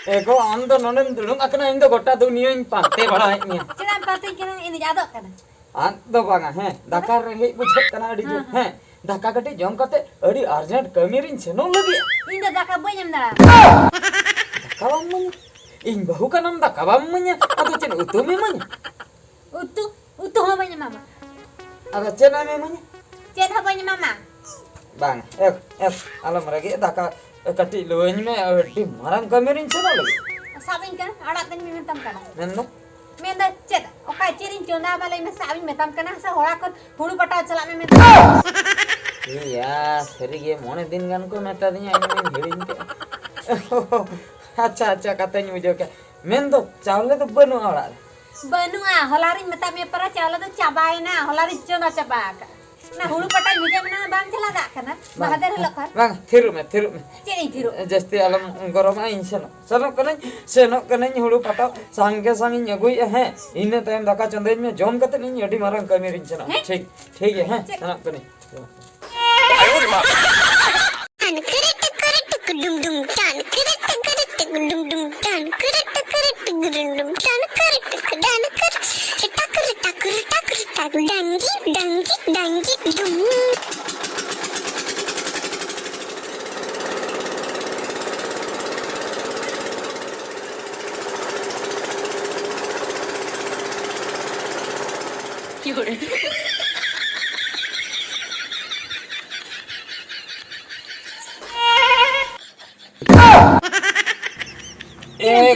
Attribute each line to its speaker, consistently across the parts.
Speaker 1: एको आम दो नोंडेम दुलुंग अकना इन दो गोटा दुनिया इन पाते बड़ा है नी
Speaker 2: चेदाम पाते केना इन जादो कना
Speaker 1: आन दो बांगा है दाका रहे बुझत कना अड़ी जो है दाका कटे जम कते अड़ी अर्जेंट कमीरिन सेनो लगी
Speaker 2: इन दो दाका बयम दड़ा
Speaker 1: दाका बम इन बहु का नाम दाका बम अदो चेन उतु में मन
Speaker 2: उतु हो बयम मामा
Speaker 1: अदो चेना में मन
Speaker 2: चेद हो बयम मामा
Speaker 1: बांग एक आलम रगे दाका कटी लोइन में अड़ी मारंग कमीरिन सेनो लगी
Speaker 2: साबिन kan adak tan mi mentam kana
Speaker 1: नंदो
Speaker 2: menda ced okai ciring chona balai me sabin metam kana sa hora kon hulu pata chala me metam
Speaker 1: iya seri ge मोने दिन गान को मेटा दिया इन हिड़िन के अच्छा katanya मुझे क्या मेन दो चावले तो बनु आड़ा
Speaker 2: banua holari metam me para chala to cabai na holari chona caba na hulu pata mijam na bang chala da kana bahader lokar
Speaker 1: bang thiru me
Speaker 2: ciring thiru
Speaker 1: जस्ती आलम गरम आई सनो कने हुड़ू पटा सांगे सांगी नगुई है इन टाइम दाका चंदे में जम कते नहीं अडी मारन कमी रिन सनो ठीक है हैं सनो कने आयो रे मां
Speaker 3: अन करट डुम डुम टान करट डुम डुम टान करट डुम टान करट डान कर टक डांगी डुम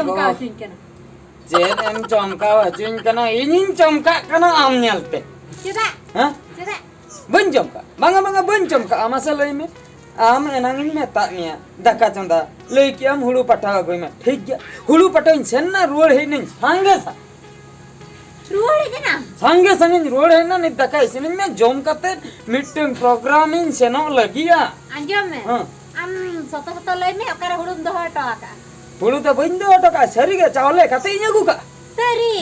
Speaker 2: चमका चिन kana
Speaker 1: जेन एम चमका हजुन कना इनिन चमका कना आम नेलते
Speaker 2: ceda
Speaker 1: हां
Speaker 2: ceda
Speaker 1: बन चमका बांगा बन चमका आमासा लई में आम एनांगिन में तानिया दाका चंदा लई कि आम हुड़ू पटा गई में ठीक गया हुड़ू पटाइन सेना रोड है नहीं सांगे सा
Speaker 2: ruore kana
Speaker 1: संगे रोड है ना नहीं दाका इसिन में जम कते मीटिंग प्रोग्रामिंग सेनो लगिया
Speaker 2: anjom me
Speaker 1: हां
Speaker 2: am soto lei me okara hudum doho toaka
Speaker 1: हुड़ू तो बन दो टका सरी के चावले कते इनगु का
Speaker 2: seri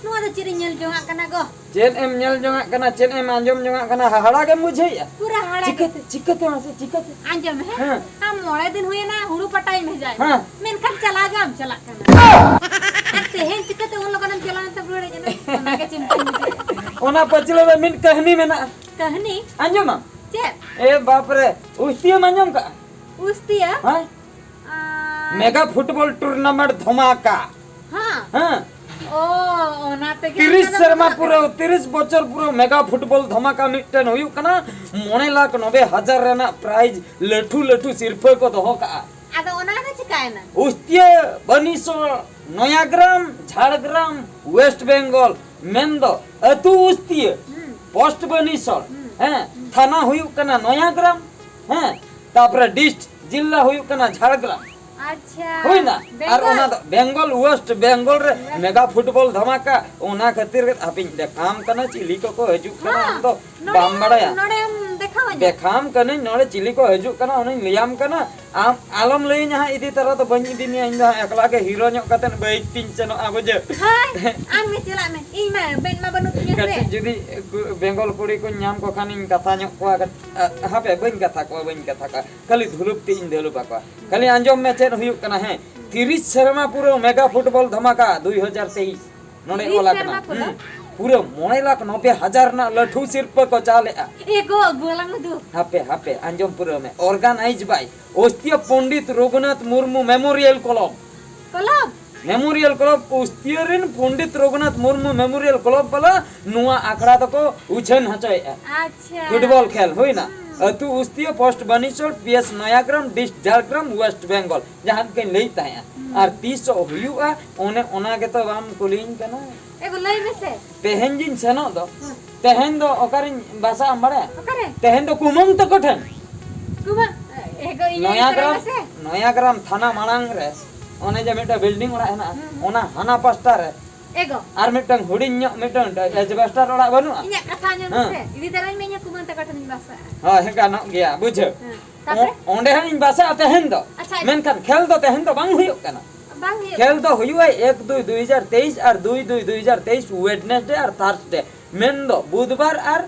Speaker 2: nuwa do ciring nyel jonga kana go
Speaker 1: चेन एम नेल जोंगा कना चेन एम अंजम जोंगा कना हाड़ा के मुझे
Speaker 2: pura hada
Speaker 1: चिकते मासे चिकते
Speaker 2: anjom he
Speaker 1: हाँ।
Speaker 2: am mole din huye na huru patai me jay
Speaker 1: हाँ।
Speaker 2: men kan chala kana ate hen cikate un loganam chala na tabro jana ona ke चिंता
Speaker 1: ओना पचले में मिन कहनी में ना
Speaker 2: कहनी
Speaker 1: अंजम
Speaker 2: cep
Speaker 1: ए बाप रे उस्ती अंजम का
Speaker 2: ustia
Speaker 1: हां मेगा फुटबॉल टूर्नामेंट धमाका
Speaker 2: हाँ
Speaker 1: हां
Speaker 2: ओ ओना पे
Speaker 1: 30 शर्मा पूरा 30 बच्चर पूरा मेगा फुटबॉल धमाका मिटन होयु कना 9,90,000 रेना प्राइज लठू सिरफे को दहो का
Speaker 2: ada ona na चिकाय ना
Speaker 1: उस्ती बनीसो नयाग्राम झाड़ग्राम वेस्ट बंगाल मेंदो अतु उस्ती पोस्ट बनीसो हैं थाना होयु कना नयाग्राम हैं तापर डिस्ट्रिक्ट जिला होयु कना झाड़ग्राम
Speaker 2: अच्छा
Speaker 1: होय ना और ओना बंगाल वेस्ट बंगाल रे मेगा फुटबॉल धमाका ओना खातिर आपिन देखाम कना चिली को हजु कना हम तो बाम बड़ाया
Speaker 2: नोडे देखावा
Speaker 1: देखाम कने नोडे चिली को हजु कना ओने लियाम कना आम आलम लई ना इदी तरह तो बनी दिन इन एकला के हीरो न्यो कतन बैठ पिन चनो आबजे
Speaker 2: हाय आम में चला में ई में बेन मा बनु तुnya
Speaker 1: कति
Speaker 2: से
Speaker 1: जुदी बंगाल कुड़ी को नाम को खानी कथा न्यो को हापे बन कथा का खाली धुलुप तीन धुलुप को खाली अंजम में चेन हुयु कना है 30 शर्मा पूरा मेगा फुटबॉल धमाका 2023 नोडे वाला कना पूरा 9,90,000 ना लठू सिर्फ को चाले
Speaker 2: एको गोलंग दु
Speaker 1: हापे अंजम पूरा में organise by ओस्तिया Pandit Raghunath Murmu memorial
Speaker 2: club
Speaker 1: उस्तियरिन Pandit Raghunath Murmu memorial club वाला नुआ आखड़ा तको उछन हचय
Speaker 2: अच्छा
Speaker 1: फुटबॉल खेल होई ना अतु Ustia post Banisol PS Nayagram district Jhargram West Bengal जहां के लईता है और 30 हुयुआ ओने ओना के तो हम कुलिन कना
Speaker 2: एगो लई में से
Speaker 1: तेहन जिन सेनो दो तेहन दो ओकरिन भाषा हमरे
Speaker 2: ओकरे
Speaker 1: तेहन दो कुमंग तो कठन
Speaker 2: कुबा एगो इने से
Speaker 1: नयाग्राम थाना मांग रे ओने जे मेटा बिल्डिंग ओरा है ना ओना हाना पास्टा रे
Speaker 2: एगो
Speaker 1: आर मिटंग हुडिन न्यो मिटंग एजबेस्टर ओरा बनु
Speaker 2: इने कथा न्यो से इदी तरह में कुमन त कठन भाषा
Speaker 1: हां हेका न गया बुझ ओंडे हन भाषा तेहन दो मेनखान खेल दो तेहन दो बांग हुयो कना खेल दो हुयुआ 1-2-2023 और 2-2-2023 वेडनेसडे और थर्सडे मेन दो बुधवार और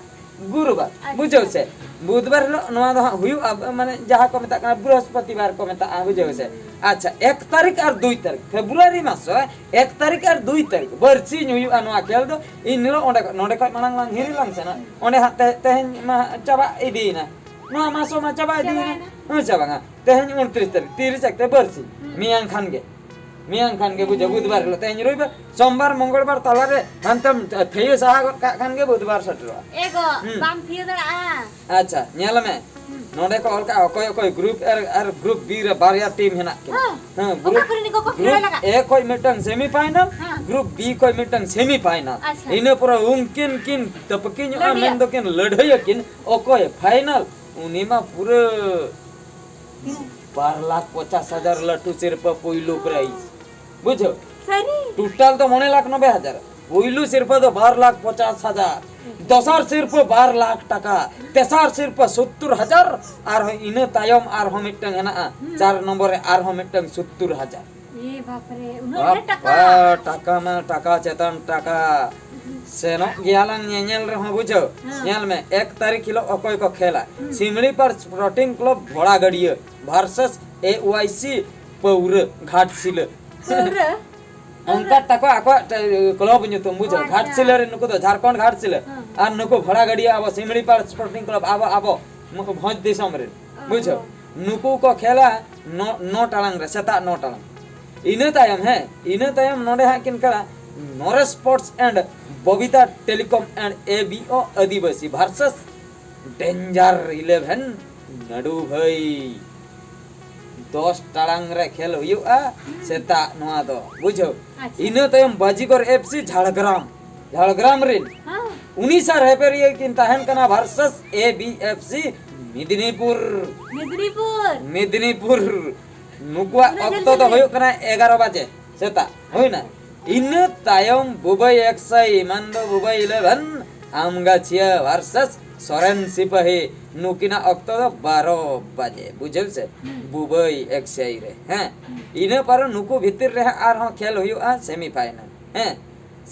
Speaker 1: गुरुवार बुझो से बुधवार हिलो नवा दो हुयु माने जहां को मेता कना बृहस्पतिवार को मेता बुझो से अच्छा 1 तारीख और 2 तारीख फेब्रुआरी मास 1 तारीख और 2 तारीख बरसी हुयु नवा खेल दो इनलो ओंडे नोडे को मानang lang हिरी lang सेना ओंडे तेहेन मा चाबा इदीना नवा मासो मा चाबा इदीना चाबा तेहेन 29 तारीख 30 एकते बरसी मियां खान के बुझो बुधवार हिलो तेहेन रविवार सोमवार मंगलवार तालारे हंतम थेयो साहा खान के बुधवार सटरो
Speaker 2: एगो बाम थियो दड़ा
Speaker 1: अच्छा ᱧᱮᱞ ᱢᱮ नोडे को अलका कोई कोई ग्रुप और ग्रुप बी रे बारया टीम हेना के हां
Speaker 2: ओका करनी को खेला लगा
Speaker 1: ए कोई मिटन सेमीफाइनल ग्रुप बी कोई मिटन सेमीफाइनल इने पूरा उनकिन किन तपकिन मेन दो किन लड़ाई किन ओ कोई फाइनल उनीमा पूरे 12,50,000 लट्टू सिर्फ पहिलो प्राइज बुझो
Speaker 2: सरी
Speaker 1: टोटल तो 9,90,000 पहिलो सिर्फ तो 12,50,000 दसार सिर्फ 12 लाख टाका तेसार सिर्फ 70,000 और इने तायम और हम मिटन हेना 4 नंबर और हम मिटन 70,000
Speaker 2: ए बाप रे उन्होंने
Speaker 1: टाका में टाका चेतन टाका सेनो गियालां नेनेल रे हो बुझो नेल में 1 तारीख हिलो अकोय को खेला सिमली पर स्पोर्टिंग क्लब घोड़ा गड़िए वर्सेस AYC पौर घाटसिल उनका तको आको क्लब नुतुम बुझो घाटसिल रे नुको तो झारखंड घाटसिल और नुको घोड़ा गड़िए आबो सिमली पर स्पोर्टिंग क्लब आबो नुको भोज दिसम रे बुझो नुको को खेला 9 टालंग रे सेता 9 टालंग इने तायम नोडे हा किन करा नॉरेस sports and Babita telecom and ABO Adivasi versus danger 11 नडू भाई 10 टांग रे खेल हुआ सेता नोआ दो बुझो इने तयम बाजीगर FC झाड़ग्राम रे 19 रेफरी किन ताहन कना वर्सेस ABFC मेदिनीपुर नुकुआ अक्तो तो होयो कना 11 बजे सेता होइना इन तायम बुबई एक्साई मंदो बुबई 11 आमगाछिया वर्सेस सोरेन सिपाही नुकिना अक्तो तो 12 बजे बुझल से बुबई एक्साई रे हैं इने पर नुकु भीतर रे आर हो खेल हुआ सेमीफाइनल हैं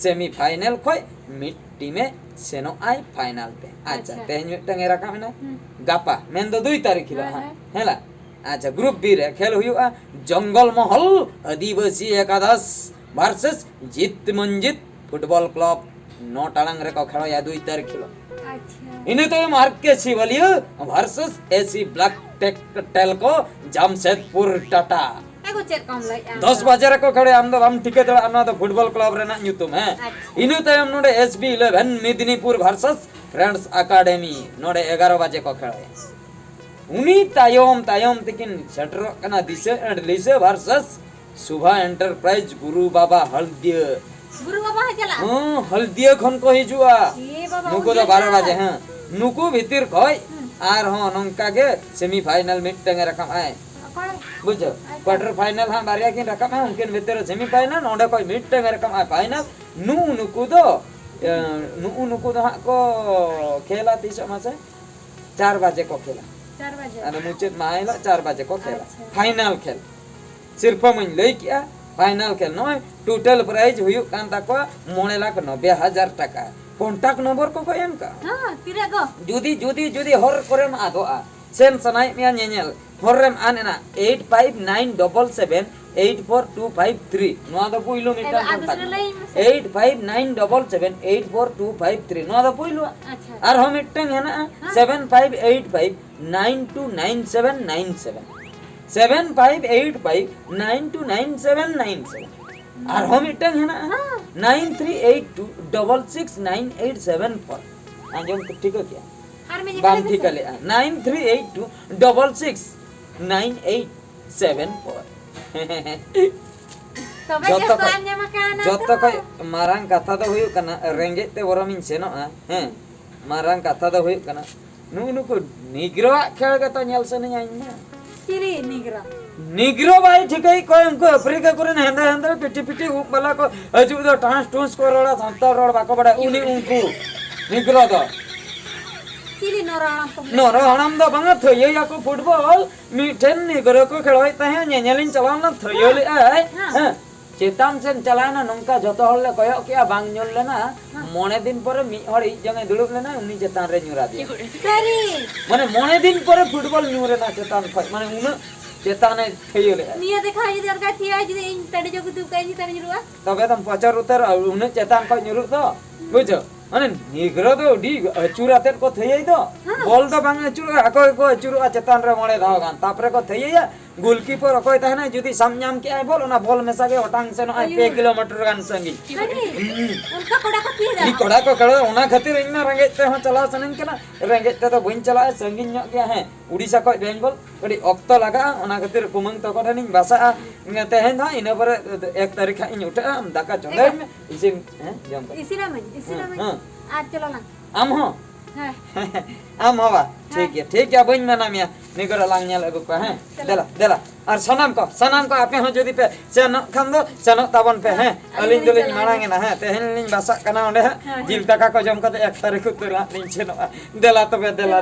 Speaker 1: सेमीफाइनल खोय मिट्टी में सेनो आई फाइनल पे अच्छा तेन मिटंगे रखा ना गापा मेन दो 2 तारीख हिला हेला अच्छा ग्रुप बी रे खेल हुआ जंगल महल आदिवासी एकादश वर्सेस जीत मंजित फुटबॉल क्लब 9 टांग रे को खेलो या 2 तारीख खेलो अच्छा इने तो मार्क के शिवलिया versus AC black tech Telco Jamshedpur Tata
Speaker 2: एगो चेक कम लई
Speaker 1: 10 बजे रे को खेले हम टिके तो आना तो फुटबॉल क्लब रे ना न्यूतुम है इने तो हम नोडे SB 11 Medinipur versus friends academy नोडे 11 बजे को खेले उनी तायम तकिन सेटर कना दिसे एंड लिसे वर्सेस सुभा एंटरप्राइज गुरु बाबा हल्दिया चला हल्दिया खन को हिजुआ नुको तो 12 बजे हां नुको भीतर कोई आर हो नंका के सेमीफाइनल मिटंग रकम है बुझो क्वार्टर फाइनल हां बारिया किन रकम है उनके भीतर सेमीफाइनल ओंडे कोई मिटंग रकम है फाइनल नुको दो हां को खेला 30 मासे 4 बजे को खेला 4 बजे अरे मुझे माइला 4 बजे को खेला फाइनल खेल सिर्फ मन लई किया फाइनल खेल नो टोटल प्राइज हुयु कान ताको 9,90,000 टाका कांटेक्ट नंबर को एम का हां तिरा गो जुदी हर करम आदो आ सेम सनाई मिया नेनेल हररेम आनेना 8597784253 नो द पहिलो मिटर 8597784253 नो द पहिलो अच्छा आर हम मिटंग है ना 7585929797 7585929797 और हम इटंग है ना 9382669874 आजम ठीक हो क्या बाम ठीक ले 9382669874 जत कोई मारांग कथा तो हुई कना रेंगे ते वरमिन सेनो हैं मारांग कथा तो हुई कना नुको निग्रो खेल के तो नेल से नहीं आइना चिरी निग्रो भाई ठीक है कोई उनको अफ्रीका करे हेंदा पिटी वाला को हजू तो ट्रांस को रोड़ा संता रोड बाको बड़ा उनी उनको निग्रो तो चिरी नोराणम दो बंगा थयो या को फुटबॉल मिठन निग्रो को खेलवाई त है नेनेलिन चलान न थयो ले आय चेतान सेन चलाना नंका जतो हल ले कयो के बांग ᱧᱩᱨ लेना मोने दिन पर मी हर इ जंगे दुड़ुब लेना उनी चेतान रे ᱧᱩᱨᱟ दिया
Speaker 2: सरी
Speaker 1: माने मोने दिन पर फुटबॉल ᱧᱩᱨena चेतान खय माने उन चेताने थयो ले
Speaker 2: निया देखा जदी और का थिया जदी इन तड़ी जो तू कई नि तड़ी रुआ
Speaker 1: तबे तुम पचर उतर उन चेतान खय ᱧᱩᱨु तो बुझो माने निग्रो तो डी अचुराते को थई तो बॉल तो बांग अचुरा अकोय को अचुरा चेतान रे मोड़े धाव गान तापरे को थईया गोलकीपर अकोय तहना जदी सामनाम के आय बॉल ना बॉल में सगे ओटांग से न 2 किलोमीटर गान संगी
Speaker 2: सरी उनका कोड़ा को थिया
Speaker 1: नी कोड़ा को कड़ो ओना खातिर इन्ना रंगे ते हो चला सनन केना रंगे ते तो बइन चला संगी ᱧᱚᱜ गया है उड़ीसा को बेंगल कड़ी ऑक्तो लगा ओना खातिर कुमंग तो को ठनिन भाषा तेहन था इना पर 1 तारीख इन उठा दाका चंदे में इसे हैं जम
Speaker 2: इसीरा में आज चलो ना
Speaker 1: आम हो
Speaker 2: हां
Speaker 1: आम हवा ठीक है बइन मना मिया निगर लांग ᱧᱮᱞ अगु पे हैं देला और सनम को आपे हो जदी पे सेन खान दो सेन ताबन पे हैं अलिन दुलिन मारांगे ना है तेहन लिन बासा कना ओंडे जिल दाका को जम कते 1 तारीख उतरा लिन सेन देला तबे देला